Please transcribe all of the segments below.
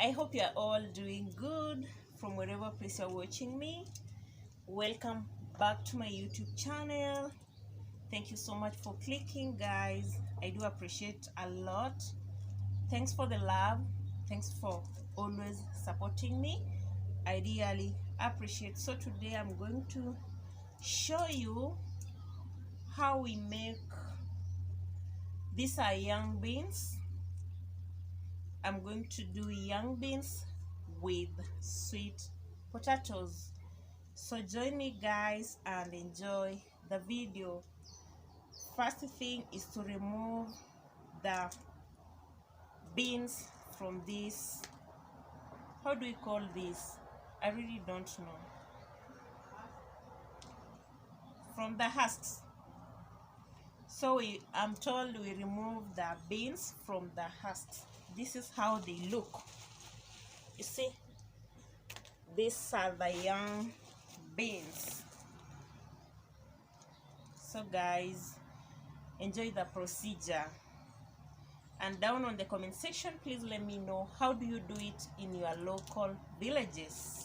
I hope you are all doing good from wherever place you're watching me. Welcome back to my YouTube channel. Thank you so much for clicking, guys. I do appreciate a lot. Thanks for the love. Thanks for always supporting me. I really appreciate. So today I'm going to show you how we make these are young beans. I'm going to do young beans with sweet potatoes. So join me, guys, and enjoy the video. First thing is to remove the beans from this, how do we call this? I really don't know. From the husks. So I'm told we remove the beans from the husks. This is how they look. You see, these are the young beans. So guys, enjoy the procedure, and down on the comment section, please let me know how do you do it in your local villages.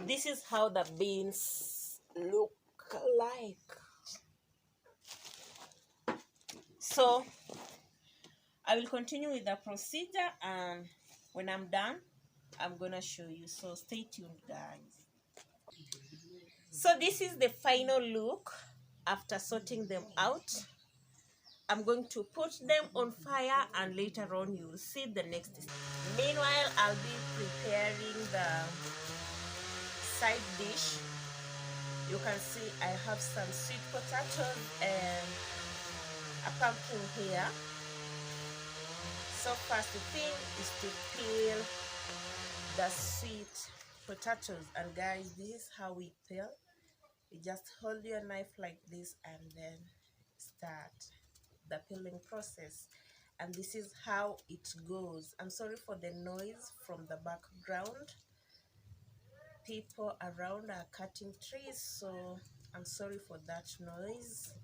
This is how the beans look like. So I will continue with the procedure, and when I'm done, I'm gonna show you. So stay tuned, guys. So this is the final look after sorting them out. I'm going to put them on fire, and later on you will see the next step. Meanwhile, I'll be preparing the side dish. You can see I have some sweet potatoes and a pumpkin here. So first thing is to peel the sweet potatoes, and guys, this is how we peel. You just hold your knife like this and then start the peeling process, and this is how it goes. I'm sorry for the noise from the background. People around are cutting trees, so I'm sorry for that noise.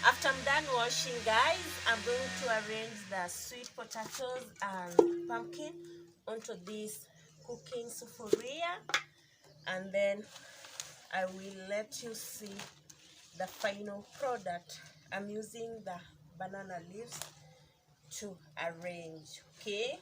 After I'm done washing, guys, I'm going to arrange the sweet potatoes and pumpkin onto this cooking sufuria, and then I will let you see the final product. I'm using the banana leaves to arrange, okay?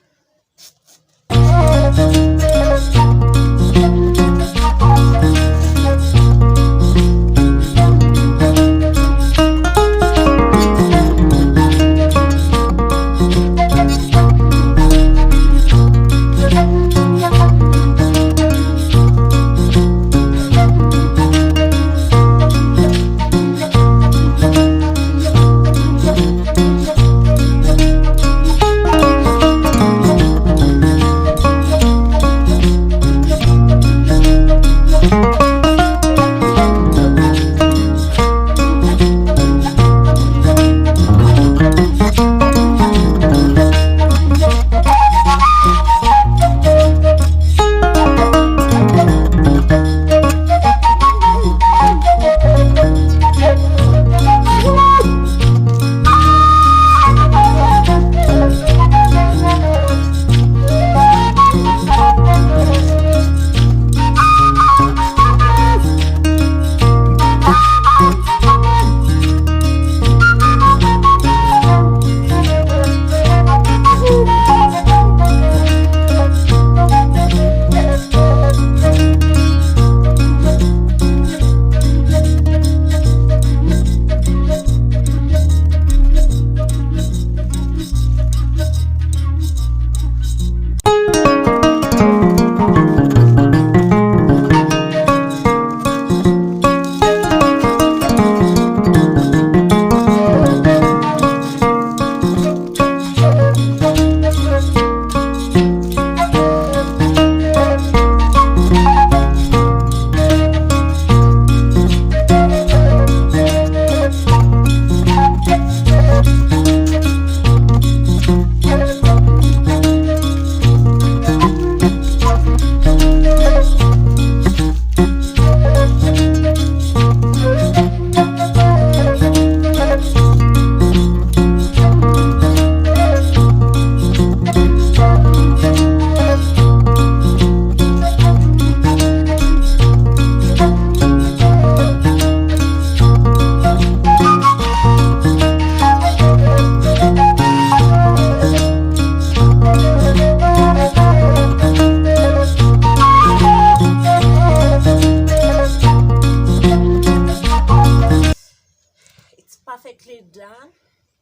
Perfectly done.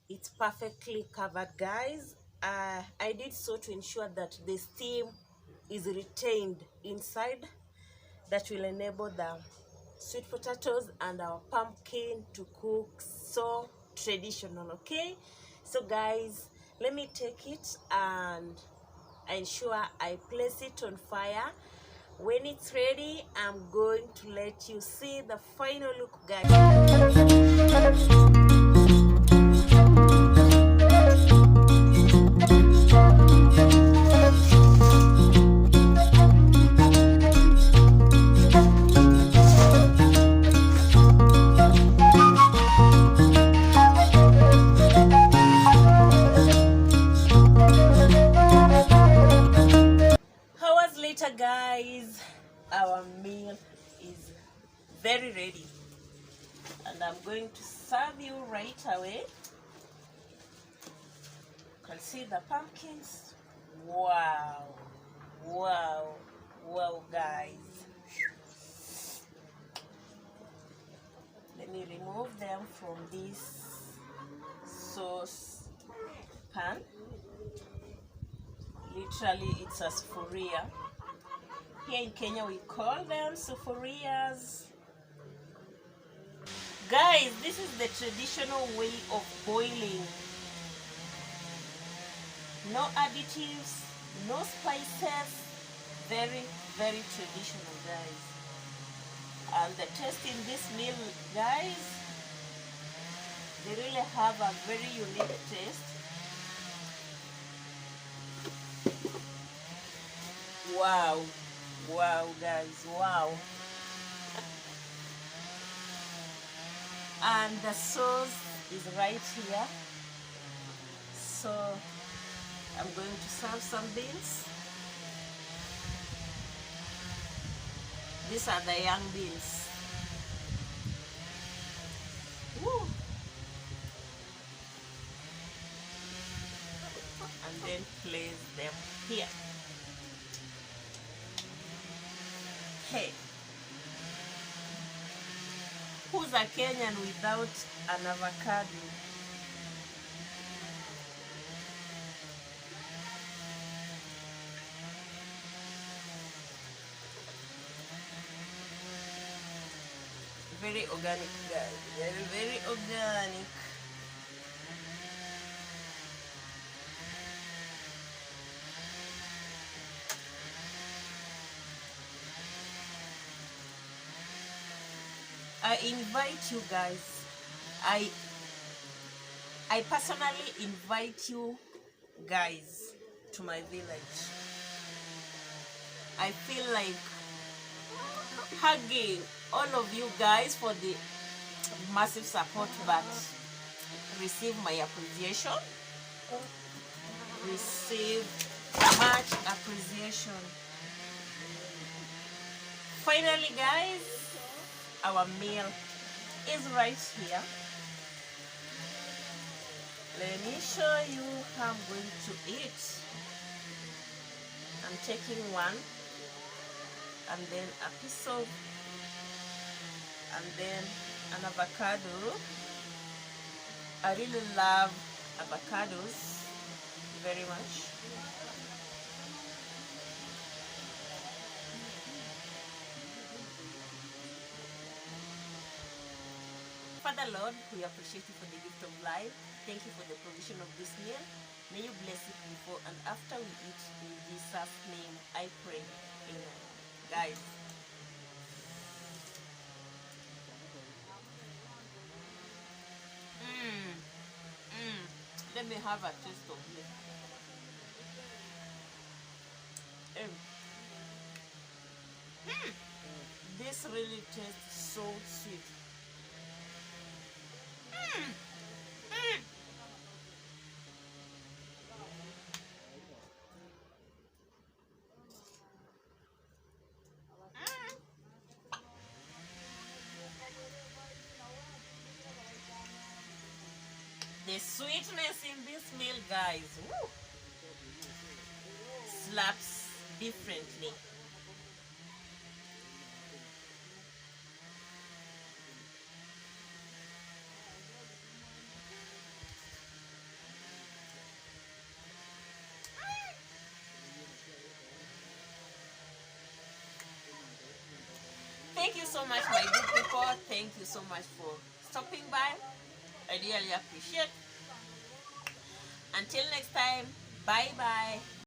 It's perfectly covered, guys. I did so to ensure that the steam is retained inside. That will enable the sweet potatoes and our pumpkin to cook so traditional. Okay, so guys, let me take it and ensure I place it on fire. When it's ready, I'm going to let you see the final look, guys. Hours later, guys, our meal is very ready, and I'm going to serve you right away. You can see the pumpkins. Wow, wow, wow, guys. Let me remove them from this sauce pan. Literally, it's a sufuria. Here in Kenya, we call them sufurias. Guys, this is the traditional way of boiling. No additives, no spices. Very, very traditional, guys. And the taste in this meal, guys, they really have a very unique taste. Wow, wow, guys, wow. and the sauce is right here. So I'm going to serve some beans. These are the young beans. Woo. And then place them here. Hey, who's a Kenyan without an avocado? Very organic, guys. Very, very organic. I invite you guys. I personally invite you guys to my village. I feel like hugging all of you guys for the massive support, but receive my appreciation. Receive much appreciation. Finally, guys, our meal is right here. Let me show you how I'm going to eat. I'm taking one, and then a piece of, and then an avocado. I really love avocados very much. Father Lord, we appreciate you for the gift of life. Thank you for the provision of this meal. May you bless it before and after we eat. In Jesus' name I pray. Amen. Guys, let me have a taste of this. This really tastes so sweet. The sweetness in this meal, guys, woo, slaps differently. Thank you so much, my good people. Thank you so much for stopping by. I really appreciate. Until next time, bye bye.